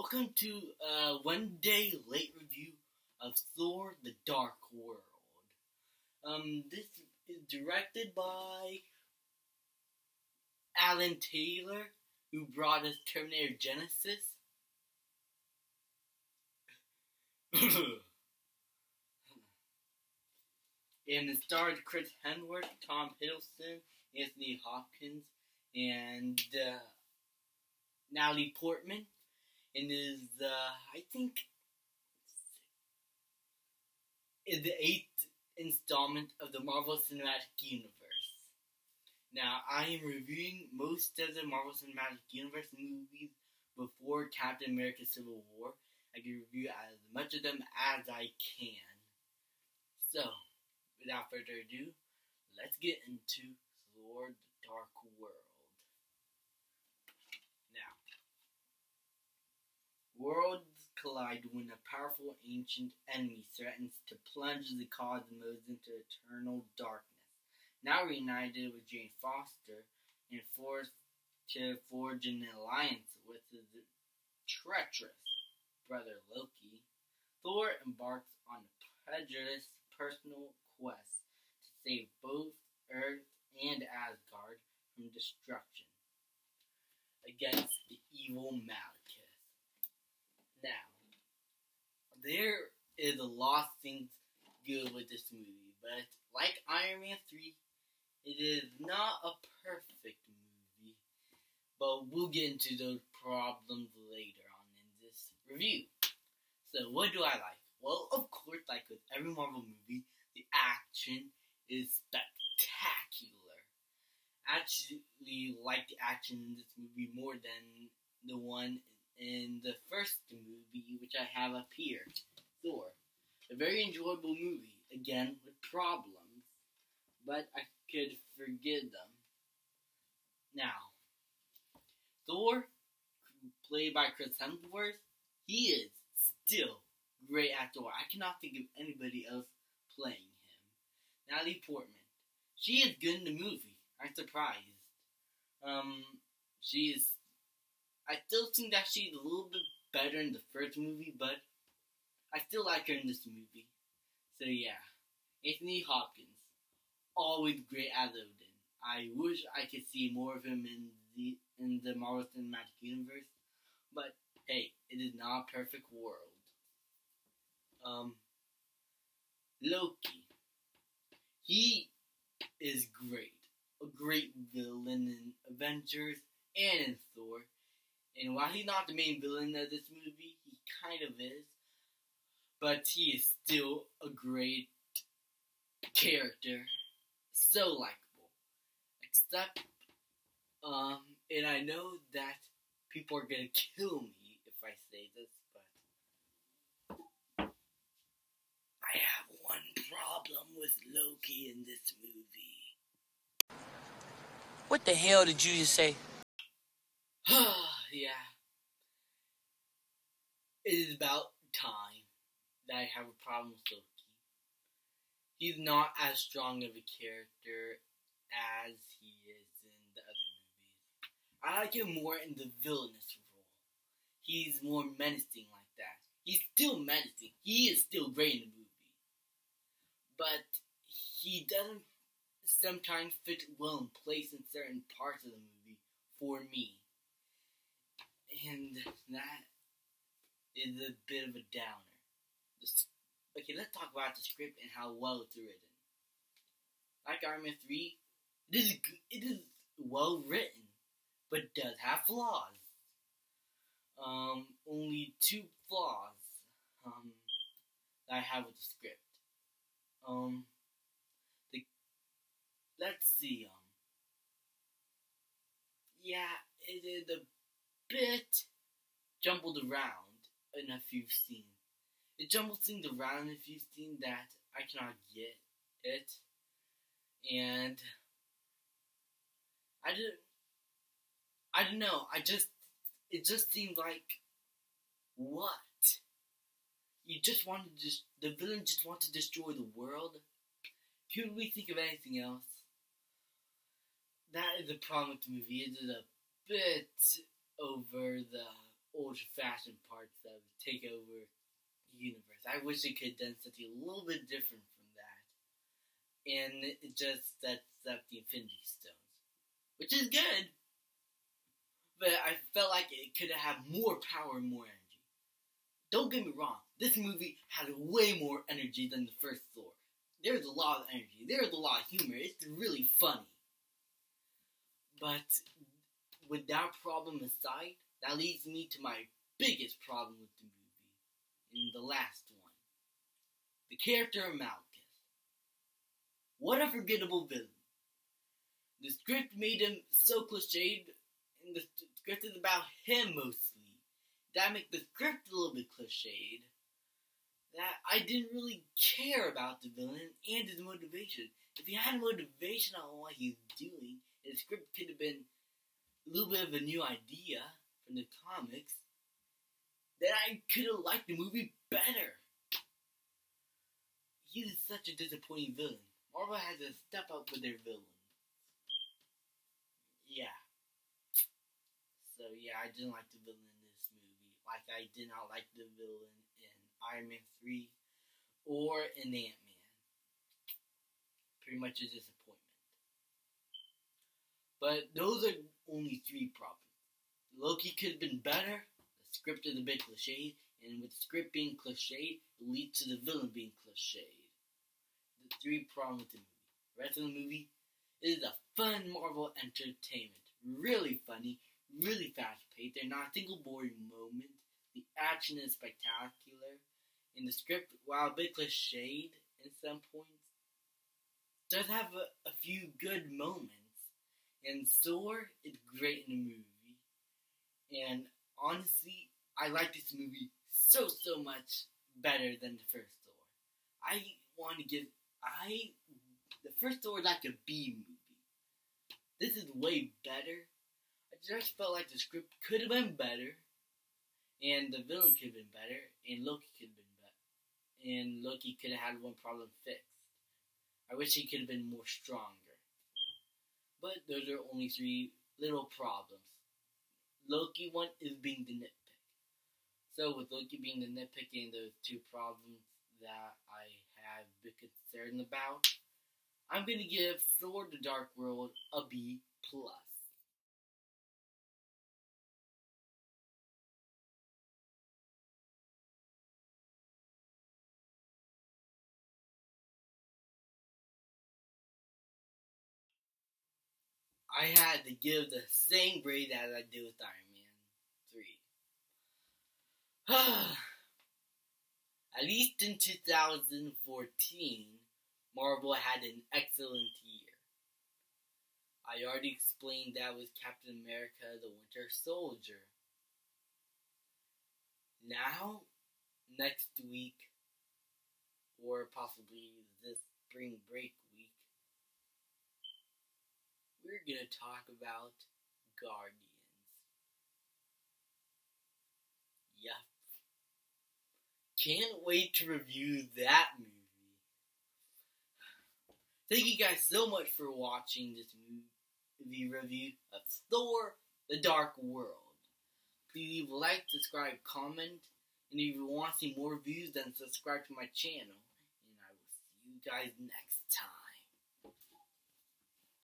Welcome to a one-day late review of Thor: The Dark World. This is directed by Alan Taylor, who brought us Terminator Genesis. And it starred Chris Hemsworth, Tom Hiddleston, Anthony Hopkins, and Natalie Portman. And is I think is the 8th installment of the Marvel Cinematic Universe. Now, I am reviewing most of the Marvel Cinematic Universe movies before Captain America Civil War. I can review as much of them as I can. So, without further ado, let's get into Thor: The Dark World. Worlds collide when a powerful ancient enemy threatens to plunge the cosmos into eternal darkness. Now reunited with Jane Foster and forced to forge an alliance with his treacherous brother Loki, Thor embarks on a prejudiced personal quest to save both Earth and Asgard from destruction against the evil Malekith. Now, there is a lot of things good with this movie, but like Iron Man 3, it is not a perfect movie, but we'll get into those problems later on in this review. So, what do I like? Well, of course, like with every Marvel movie, the action is spectacular. I actually like the action in this movie more than the one in the first movie, which I have up here, Thor. A very enjoyable movie, again with problems, but I could forgive them. Now, Thor, played by Chris Hemsworth, he is still great at Thor. I cannot think of anybody else playing him. Natalie Portman, she is good in the movie. I'm surprised. I still think that she's a little bit better in the first movie, but I still like her in this movie. So yeah, Anthony Hopkins, always great as Odin. I wish I could see more of him in the Marvel Cinematic Universe, but hey, it is not a perfect world. Loki, he is great, a great villain in Avengers and in Thor. And while he's not the main villain of this movie, he kind of is. But he is still a great character. So likable. Except, and I know that people are gonna kill me if I say this, but I have one problem with Loki in this movie. What the hell did you just say? Yeah. It is about time that I have a problem with Loki. He's not as strong of a character as he is in the other movies. I like him more in the villainous role. He's more menacing like that. He's still menacing. He is still great in the movie. But he doesn't sometimes fit well in place in certain parts of the movie for me. And that is a bit of a downer. Okay, let's talk about the script and how well it's written. Like Iron Man 3, it is well written, but does have flaws. Only 2 flaws that I have with the script. Let's see. Yeah, it is a bit jumbled around in a few scenes. It jumbles things around in a few scenes that I cannot get it. And I don't know. It just seemed like, what? The villain just wanted to destroy the world? Could we think of anything else? That is the problem with the movie. It is a bit over the old-fashioned parts that would take over the universe. I wish it could have done something a little bit different from that. And it just sets up the Infinity Stones, which is good. But I felt like it could have had more power and more energy. Don't get me wrong, this movie has way more energy than the first Thor. There's a lot of energy, there's a lot of humor, it's really funny. But with that problem aside, that leads me to my biggest problem with the movie, in the last one. The character of Malekith. What a forgettable villain. The script made him so cliched, and the script is about him mostly. That makes the script a little bit cliched, that I didn't really care about the villain and his motivation. If he had motivation on what he's doing, and the script could have been a little bit of a new idea from the comics, then I could have liked the movie better. He's such a disappointing villain. Marvel has to step up with their villains. Yeah. So yeah, I didn't like the villain in this movie. Like I did not like the villain in Iron Man 3 or in Ant-Man. Pretty much a disappointment. But those are only 3 problems. Loki could have been better. The script is a bit cliched. And with the script being cliched, it leads to the villain being cliched. The 3 problems with the movie. The rest of the movie is a fun Marvel entertainment. Really funny, really fast-paced. There's not a single boring moment. The action is spectacular. And the script, while a bit cliched in some points, does have a few good moments. And Thor is great in the movie. And honestly, I like this movie so much better than the first Thor. The first Thor is like a B movie. This is way better. I just felt like the script could have been better, and the villain could have been better, and Loki could have been better, and Loki could have had one problem fixed. I wish he could have been more stronger. But those are only 3 little problems. Loki one is being the nitpick. So with Loki being the nitpicking, those 2 problems that I have been concerned about, I'm going to give Thor the Dark World a B+. I had to give the same grade as I did with Iron Man 3. At least in 2014, Marvel had an excellent year. I already explained that with Captain America the Winter Soldier. Now, next week, or possibly this spring break week, we're going to talk about Guardians. Yup. Can't wait to review that movie. Thank you guys so much for watching this movie review of Thor the Dark World. Please leave a like, subscribe, comment, and if you want to see more reviews, then subscribe to my channel. And I will see you guys next time.